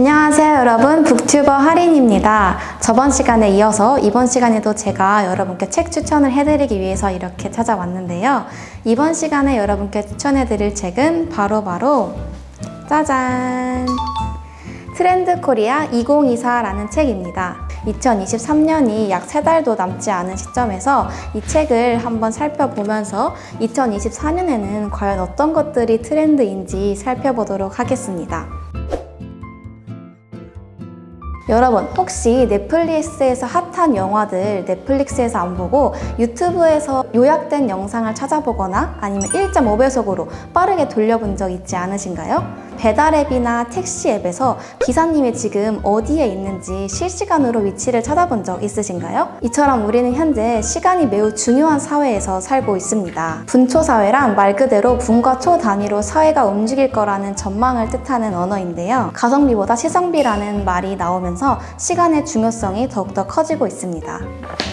안녕하세요 여러분, 북튜버 하린입니다. 저번 시간에 이어서 이번 시간에도 제가 여러분께 책 추천을 해드리기 위해서 이렇게 찾아왔는데요. 이번 시간에 여러분께 추천해드릴 책은 바로 짜잔! 트렌드 코리아 2024라는 책입니다. 2023년이 약 3달도 남지 않은 시점에서 이 책을 한번 살펴보면서 2024년에는 과연 어떤 것들이 트렌드인지 살펴보도록 하겠습니다. 여러분, 혹시 넷플릭스에서 핫한 영화들 넷플릭스에서 안 보고 유튜브에서 요약된 영상을 찾아보거나 아니면 1.5배속으로 빠르게 돌려본 적 있지 않으신가요? 배달앱이나 택시앱에서 기사님이 지금 어디에 있는지 실시간으로 위치를 찾아본 적 있으신가요? 이처럼 우리는 현재 시간이 매우 중요한 사회에서 살고 있습니다. 분초사회란 말 그대로 분과 초 단위로 사회가 움직일 거라는 전망을 뜻하는 언어인데요. 가성비보다 시성비라는 말이 나오면서 시간의 중요성이 더욱더 커지고 있습니다.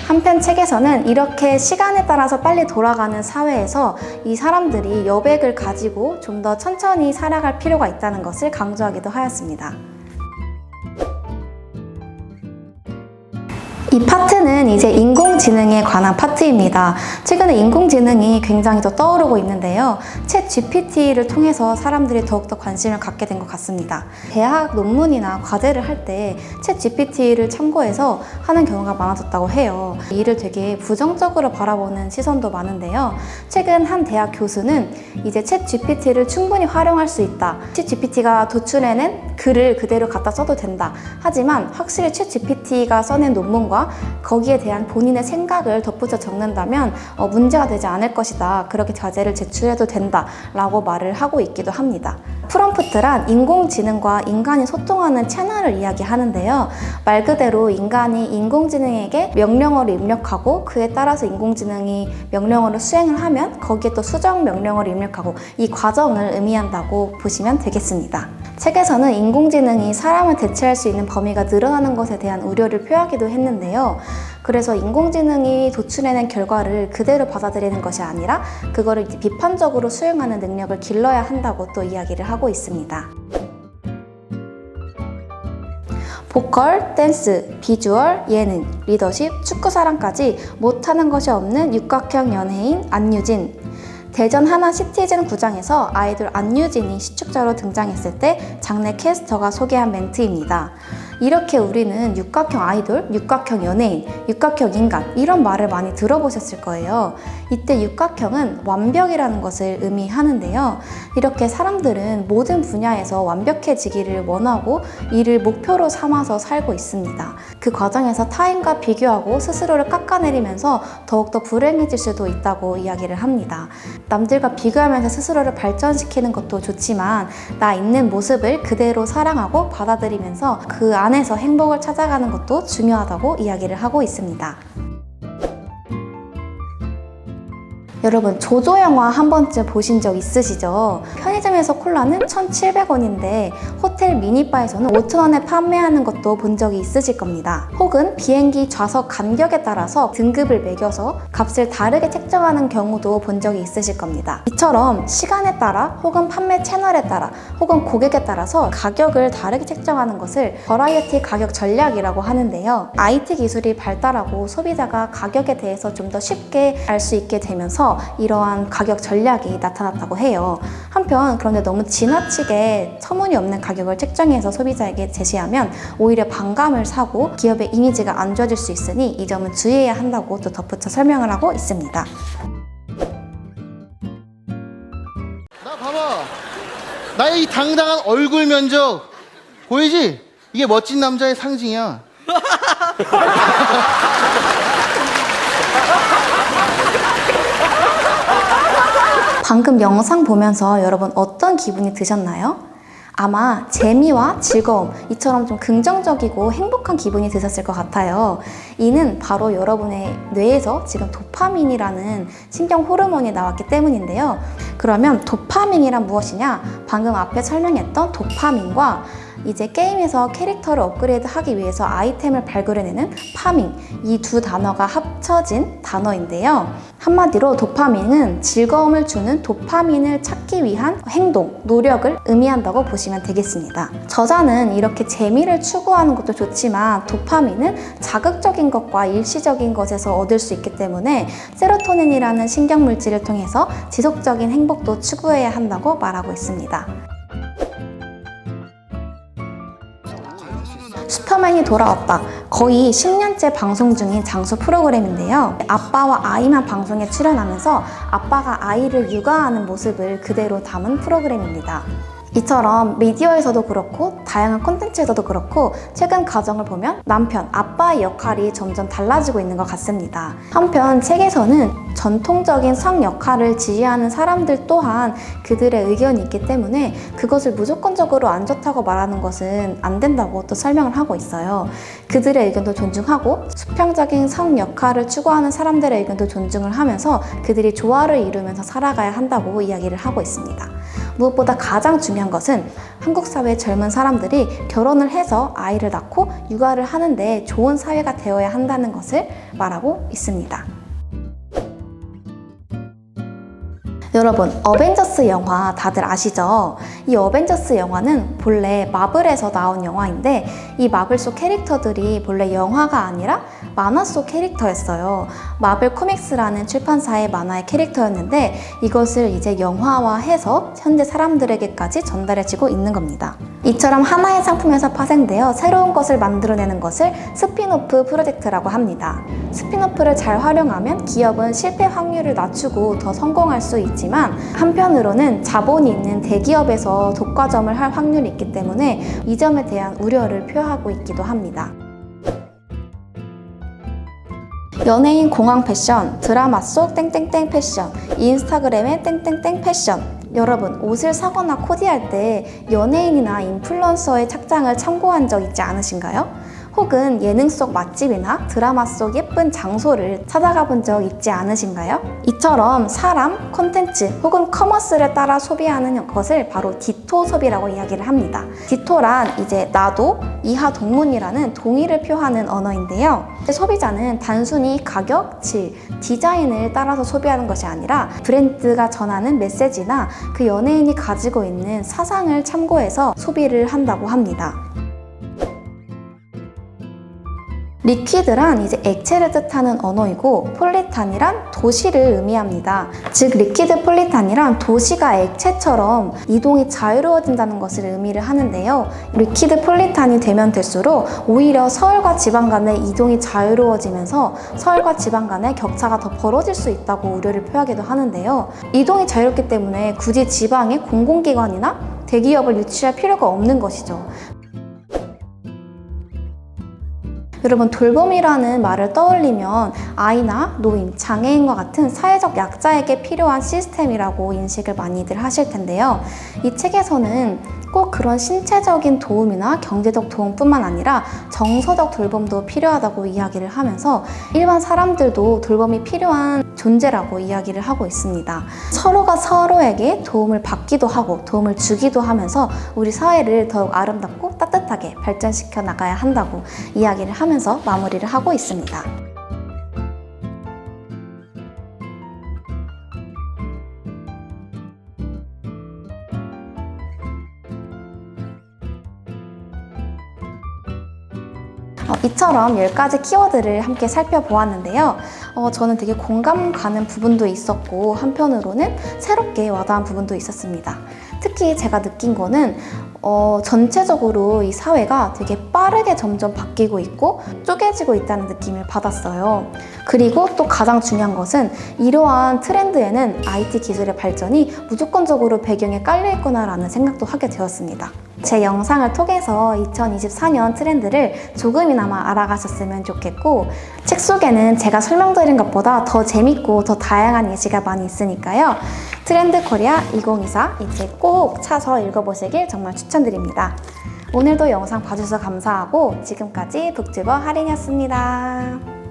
한편 책에서는 이렇게 시간에 따라서 빨리 돌아가는 사회에서 이 사람들이 여백을 가지고 좀 더 천천히 살아갈 필요가 있다는 것을 강조하기도 하였습니다. 이 파트는 이제 인공지능에 관한 파트입니다. 최근에 인공지능이 굉장히 더 떠오르고 있는데요. 챗 GPT를 통해서 사람들이 더욱더 관심을 갖게 된 것 같습니다. 대학 논문이나 과제를 할 때 챗 GPT를 참고해서 하는 경우가 많아졌다고 해요. 이를 되게 부정적으로 바라보는 시선도 많은데요. 최근 한 대학 교수는 이제 챗 GPT를 충분히 활용할 수 있다. 챗 GPT가 도출해낸 글을 그대로 갖다 써도 된다. 하지만 확실히 챗 GPT가 써낸 논문과 거기에 대한 본인의 생각을 덧붙여 적는다면 문제가 되지 않을 것이다. 그렇게 과제를 제출해도 된다. 라고 말을 하고 있기도 합니다. 프롬프트란 인공지능과 인간이 소통하는 채널을 이야기하는데요. 말 그대로 인간이 인공지능에게 명령어를 입력하고 그에 따라서 인공지능이 명령어를 수행을 하면 거기에 또 수정 명령어를 입력하고 이 과정을 의미한다고 보시면 되겠습니다. 책에서는 인공지능이 사람을 대체할 수 있는 범위가 늘어나는 것에 대한 우려를 표하기도 했는데요. 그래서 인공지능이 도출해낸 결과를 그대로 받아들이는 것이 아니라 그거를 비판적으로 수용하는 능력을 길러야 한다고 또 이야기를 하고 있습니다. 보컬, 댄스, 비주얼, 예능, 리더십, 축구사랑까지 못하는 것이 없는 육각형 연예인 안유진. 대전 하나 시티즌 구장에서 아이돌 안유진이 시축자로 등장했을 때 장내 캐스터가 소개한 멘트입니다. 이렇게 우리는 육각형 아이돌, 육각형 연예인, 육각형 인간 이런 말을 많이 들어보셨을 거예요. 이때 육각형은 완벽이라는 것을 의미하는데요. 이렇게 사람들은 모든 분야에서 완벽해지기를 원하고 이를 목표로 삼아서 살고 있습니다. 그 과정에서 타인과 비교하고 스스로를 깎아내리면서 더욱더 불행해질 수도 있다고 이야기를 합니다. 남들과 비교하면서 스스로를 발전시키는 것도 좋지만 나 있는 모습을 그대로 사랑하고 받아들이면서 그 안에서 행복을 찾아가는 것도 중요하다고 이야기를 하고 있습니다. 여러분, 조조 영화 한 번쯤 보신 적 있으시죠? 편의점에서 콜라는 1,700원인데 호텔 미니바에서는 5,000원에 판매하는 것도 본 적이 있으실 겁니다. 혹은 비행기 좌석 간격에 따라서 등급을 매겨서 값을 다르게 책정하는 경우도 본 적이 있으실 겁니다. 이처럼 시간에 따라 혹은 판매 채널에 따라 혹은 고객에 따라서 가격을 다르게 책정하는 것을 버라이어티 가격 전략이라고 하는데요. IT 기술이 발달하고 소비자가 가격에 대해서 좀 더 쉽게 알 수 있게 되면서 이러한 가격 전략이 나타났다고 해요. 한편 그런데 너무 지나치게 터무니없는 가격을 책정해서 소비자에게 제시하면 오히려 반감을 사고 기업의 이미지가 안 좋아질 수 있으니 이 점은 주의해야 한다고 또 덧붙여 설명을 하고 있습니다. 나 봐봐. 나의 이 당당한 얼굴 면적 보이지? 이게 멋진 남자의 상징이야. 방금 영상 보면서 여러분 어떤 기분이 드셨나요? 아마 재미와 즐거움, 이처럼 좀 긍정적이고 행복한 기분이 드셨을 것 같아요. 이는 바로 여러분의 뇌에서 지금 도파민이라는 신경 호르몬이 나왔기 때문인데요. 그러면 도파민이란 무엇이냐? 방금 앞에 설명했던 도파민과 이제 게임에서 캐릭터를 업그레이드 하기 위해서 아이템을 발굴해내는 파밍, 이 두 단어가 합쳐진 단어인데요. 한마디로 도파민은 즐거움을 주는 도파민을 찾기 위한 행동, 노력을 의미한다고 보시면 되겠습니다. 저자는 이렇게 재미를 추구하는 것도 좋지만 도파민은 자극적인 것과 일시적인 것에서 얻을 수 있기 때문에 세로토닌이라는 신경물질을 통해서 지속적인 행복도 추구해야 한다고 말하고 있습니다. 슈퍼맨이 돌아왔다. 거의 10년째 방송 중인 장수 프로그램인데요. 아빠와 아이만 방송에 출연하면서 아빠가 아이를 육아하는 모습을 그대로 담은 프로그램입니다. 이처럼 미디어에서도 그렇고 다양한 콘텐츠에서도 그렇고 최근 가정을 보면 남편, 아빠의 역할이 점점 달라지고 있는 것 같습니다. 한편 책에서는 전통적인 성 역할을 지지하는 사람들 또한 그들의 의견이 있기 때문에 그것을 무조건적으로 안 좋다고 말하는 것은 안 된다고 또 설명을 하고 있어요. 그들의 의견도 존중하고 수평적인 성 역할을 추구하는 사람들의 의견도 존중을 하면서 그들이 조화를 이루면서 살아가야 한다고 이야기를 하고 있습니다. 무엇보다 가장 중요한 것은 한국 사회의 젊은 사람들이 결혼을 해서 아이를 낳고 육아를 하는데 좋은 사회가 되어야 한다는 것을 말하고 있습니다. 여러분, 어벤져스 영화 다들 아시죠? 이 어벤져스 영화는 본래 마블에서 나온 영화인데 이 마블 속 캐릭터들이 본래 영화가 아니라 만화 속 캐릭터였어요. 마블 코믹스라는 출판사의 만화의 캐릭터였는데 이것을 이제 영화화해서 현재 사람들에게까지 전달해지고 있는 겁니다. 이처럼 하나의 상품에서 파생되어 새로운 것을 만들어내는 것을 스핀오프 프로젝트라고 합니다. 스핀오프를 잘 활용하면 기업은 실패 확률을 낮추고 더 성공할 수 있지만 한편으로는 자본이 있는 대기업에서 독과점을 할 확률이 있기 때문에 이 점에 대한 우려를 표하고 있기도 합니다. 연예인 공항 패션, 드라마 속 땡땡땡 패션, 인스타그램의 땡땡땡 패션. 여러분, 옷을 사거나 코디할 때 연예인이나 인플루언서의 착장을 참고한 적 있지 않으신가요? 혹은 예능 속 맛집이나 드라마 속 예쁜 장소를 찾아가 본 적 있지 않으신가요? 이처럼 사람, 콘텐츠 혹은 커머스를 따라 소비하는 것을 바로 디토 소비라고 이야기를 합니다. 디토란 이제 나도, 이하 동문이라는 동의를 표하는 언어인데요. 소비자는 단순히 가격, 질, 디자인을 따라서 소비하는 것이 아니라 브랜드가 전하는 메시지나 그 연예인이 가지고 있는 사상을 참고해서 소비를 한다고 합니다. 리퀴드란 이제 액체를 뜻하는 언어이고 폴리탄이란 도시를 의미합니다. 즉 리퀴드 폴리탄이란 도시가 액체처럼 이동이 자유로워진다는 것을 의미를 하는데요. 리퀴드 폴리탄이 되면 될수록 오히려 서울과 지방 간의 이동이 자유로워지면서 서울과 지방 간의 격차가 더 벌어질 수 있다고 우려를 표하기도 하는데요. 이동이 자유롭기 때문에 굳이 지방의 공공기관이나 대기업을 유치할 필요가 없는 것이죠. 여러분, 돌봄이라는 말을 떠올리면 아이나 노인, 장애인과 같은 사회적 약자에게 필요한 시스템이라고 인식을 많이들 하실 텐데요. 이 책에서는 꼭 그런 신체적인 도움이나 경제적 도움뿐만 아니라 정서적 돌봄도 필요하다고 이야기를 하면서 일반 사람들도 돌봄이 필요한 존재라고 이야기를 하고 있습니다. 서로가 서로에게 도움을 받기도 하고 도움을 주기도 하면서 우리 사회를 더욱 아름답고 따뜻하게 발전시켜 나가야 한다고 이야기를 하면서 마무리를 하고 있습니다. 이처럼 10가지 키워드를 함께 살펴보았는데요. 저는 되게 공감 가는 부분도 있었고 한편으로는 새롭게 와닿은 부분도 있었습니다. 특히 제가 느낀 거는 전체적으로 이 사회가 되게 빠르게 점점 바뀌고 있고 쪼개지고 있다는 느낌을 받았어요. 그리고 또 가장 중요한 것은 이러한 트렌드에는 IT 기술의 발전이 무조건적으로 배경에 깔려있구나라는 생각도 하게 되었습니다. 제 영상을 통해서 2024년 트렌드를 조금이나마 알아가셨으면 좋겠고, 책 속에는 제가 설명드린 것보다 더 재밌고 더 다양한 예시가 많이 있으니까요. 트렌드 코리아 2024 이 책 꼭 사서 읽어보시길 정말 추천드립니다. 오늘도 영상 봐주셔서 감사하고 지금까지 북튜버 하린이었습니다.